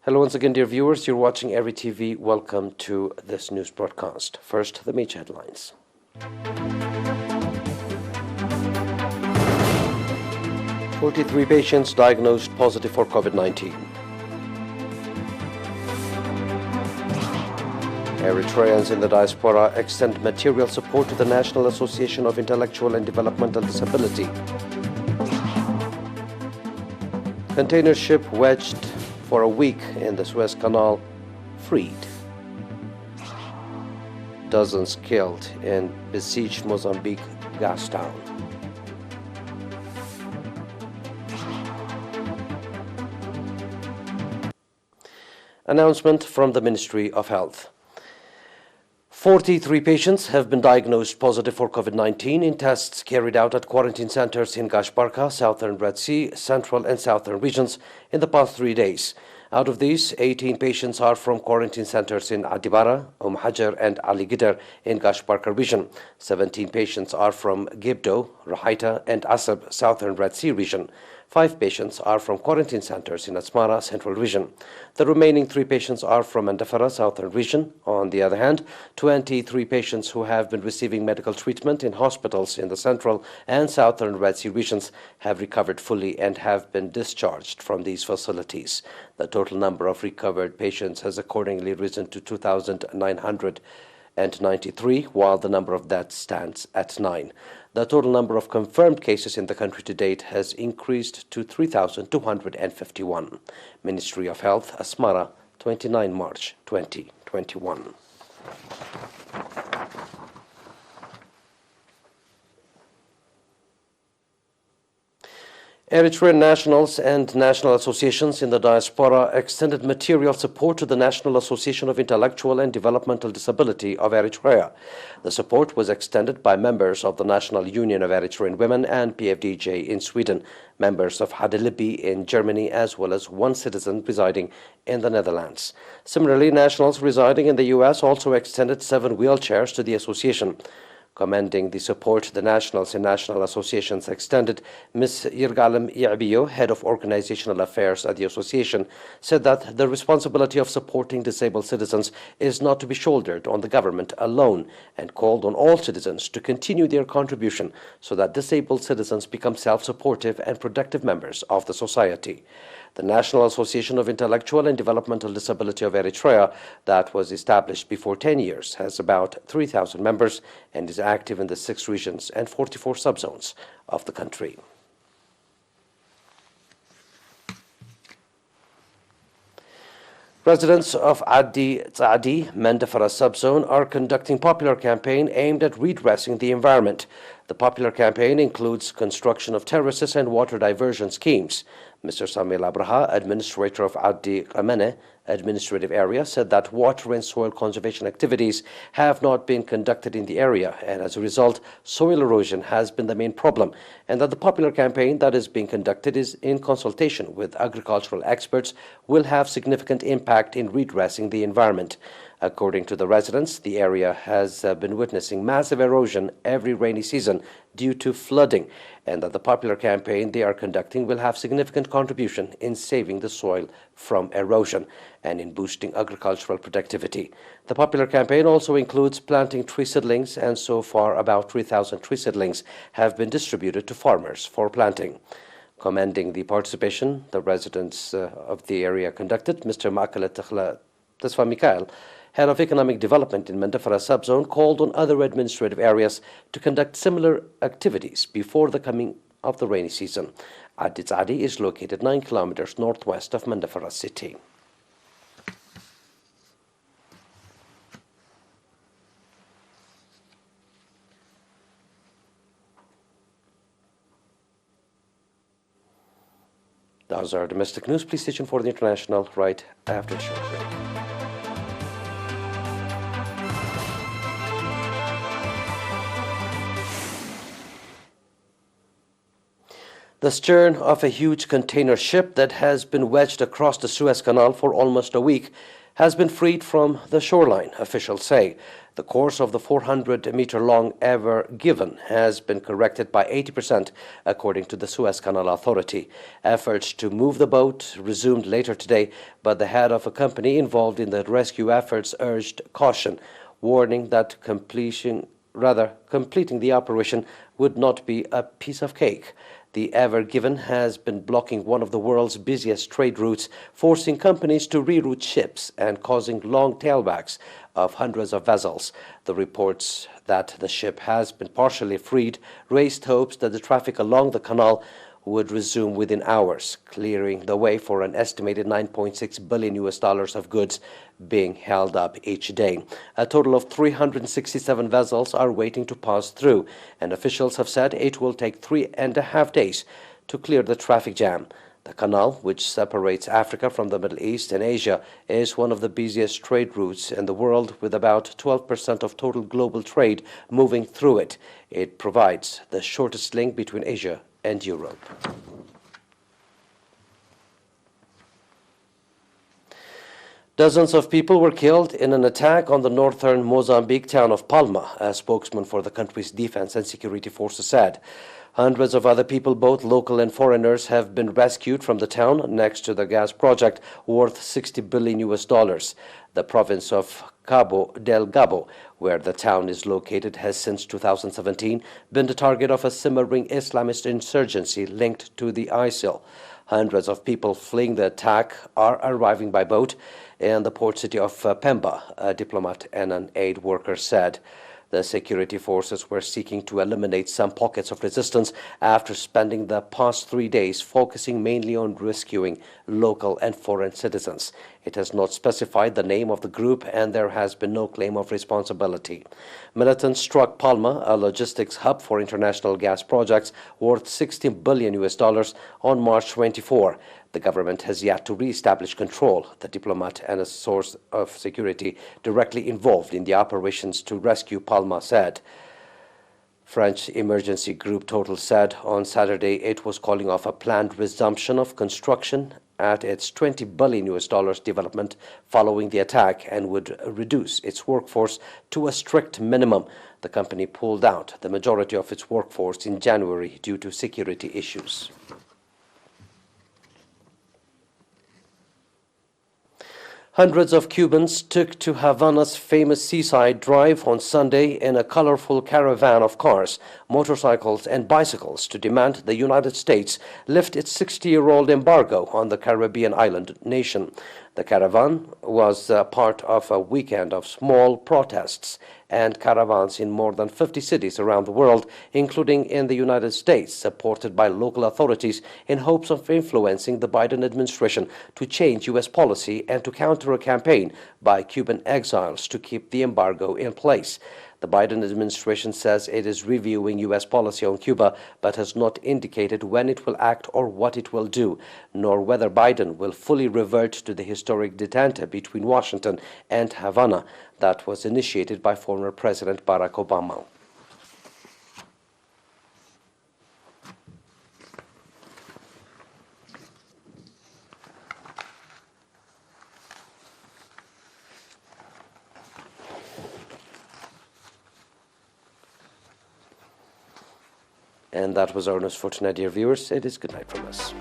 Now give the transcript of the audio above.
Hello once again, dear viewers. You're watching ERi-TV. Welcome to this news broadcast. First, the major headlines. 43 patients diagnosed positive for COVID-19. Eritreans in the diaspora extend material support to the National Association of Intellectual and Developmental Disability. Container ship wedged for a week in the Suez Canal freed. Dozens killed in besieged Mozambique gas town. Announcement from the Ministry of Health. 43 patients have been diagnosed positive for COVID-19 in tests carried out at quarantine centers in Diaspora, Southern Red Sea, Central and Southern regions in the past 3 days. Out of these, 18 patients are from quarantine centers in Adibara, Hajar and Ali Gidar in Diaspora region. 17 patients are from Gibdo, Rahaita and Asab, Southern Red Sea region. 5 patients are from quarantine centers in Asmara, Central region. The remaining 3 patients are from Mandafara, Southern region. On the other hand, 23 patients who have been receiving medical treatment in hospitals in the Central and Southern Red Sea regions have recovered fully and have been discharged from these facilities. The total number of recovered patients has accordingly risen to 2,993, while the number of deaths stands at 9. The total number of confirmed cases in the country to date has increased to 3,251. Ministry of Health, Asmara, 29 March 2021. Eritrean nationals and national associations in the diaspora extended material support to the National Association of Intellectual and Developmental Disability of Eritrea. The support was extended by members of the National Union of Eritrean Women and PFDJ in Sweden, members of Hadelibi in Germany, as well as one citizen residing in the Netherlands. Similarly, nationals residing in the U.S. also extended 7 wheelchairs to the association. Commending the support the nationals and national associations extended, Ms. Ergalem, head of organizational affairs at the association, said that the responsibility of supporting disabled citizens is not to be shouldered on the government alone, and called on all citizens to continue their contribution so that disabled citizens become self-supportive and productive members of the society. The National Association of Intellectual and Developmental Disability of Eritrea, that was established before 10 years, has about 3,000 members and is active in the 6 regions and 44 subzones of the country. Residents of Adi Mandafara subzone are conducting popular campaign aimed at redressing the environment. The popular campaign includes construction of terraces and water diversion schemes. Mr. Samuel Abraha, administrator of Adi Ramene administrative area, said that water and soil conservation activities have not been conducted in the area, and as a result, soil erosion has been the main problem, and that the popular campaign that is being conducted is in consultation with agricultural experts will have significant impact in redressing the environment. According to the residents, the area has been witnessing massive erosion every rainy season due to flooding, and that the popular campaign they are conducting will have significant contribution in saving the soil from erosion and in boosting agricultural productivity. The popular campaign also includes planting tree seedlings, and so far about 3,000 tree seedlings have been distributed to farmers for planting. Commending the participation the residents of the area conducted, Mr. Makalet Tesfa Mikhail, head of economic development in Mandafara subzone, called on other administrative areas to conduct similar activities before the coming of the rainy season. Adi is located 9 kilometers northwest of Mandafara city. Those are domestic news. Please stay tuned for the international right after the short break. The stern of a huge container ship that has been wedged across the Suez Canal for almost a week has been freed from the shoreline, officials say. The course of the 400-meter-long Ever Given has been corrected by 80%, according to the Suez Canal Authority. Efforts to move the boat resumed later today, but the head of a company involved in the rescue efforts urged caution, warning that completing the operation would not be a piece of cake. The Ever Given has been blocking one of the world's busiest trade routes, forcing companies to reroute ships and causing long tailbacks of hundreds of vessels. The reports that the ship has been partially freed raised hopes that the traffic along the canal would resume within hours, clearing the way for an estimated $9.6 billion of goods being held up each day. A total of 367 vessels are waiting to pass through, and officials have said it will take 3.5 days to clear the traffic jam. The canal, which separates Africa from the Middle East and Asia, is one of the busiest trade routes in the world, with about 12% of total global trade moving through it. It provides the shortest link between Asia and Europe. Dozens of people were killed in an attack on the northern Mozambique town of Palma, a spokesman for the country's defense and security forces said. Hundreds of other people, both local and foreigners, have been rescued from the town next to the gas project worth $60 billion. The province of Cabo Delgado, where the town is located, has since 2017 been the target of a simmering Islamist insurgency linked to the ISIL. Hundreds of people fleeing the attack are arriving by boat in the port city of Pemba, a diplomat and an aid worker said. The security forces were seeking to eliminate some pockets of resistance after spending the past 3 days focusing mainly on rescuing local and foreign citizens. It has not specified the name of the group, and there has been no claim of responsibility. Militants struck Palma, a logistics hub for international gas projects worth $16 billion on March 24. The government has yet to re-establish control. The diplomat and a source of security directly involved in the operations to rescue Palma said. French emergency group Total said on Saturday it was calling off a planned resumption of construction at its $20 billion development following the attack and would reduce its workforce to a strict minimum. The company pulled out the majority of its workforce in January due to security issues. Hundreds of Cubans took to Havana's famous seaside drive on Sunday in a colorful caravan of cars, motorcycles, and bicycles to demand the United States lift its 60-year-old embargo on the Caribbean island nation. The caravan was part of a weekend of small protests and caravans in more than 50 cities around the world, including in the United States, supported by local authorities in hopes of influencing the Biden administration to change U.S. policy and to counter a campaign by Cuban exiles to keep the embargo in place. The Biden administration says it is reviewing U.S. policy on Cuba, but has not indicated when it will act or what it will do, nor whether Biden will fully revert to the historic detente between Washington and Havana that was initiated by former President Barack Obama. And that was our news for tonight, dear viewers. It is good night from us.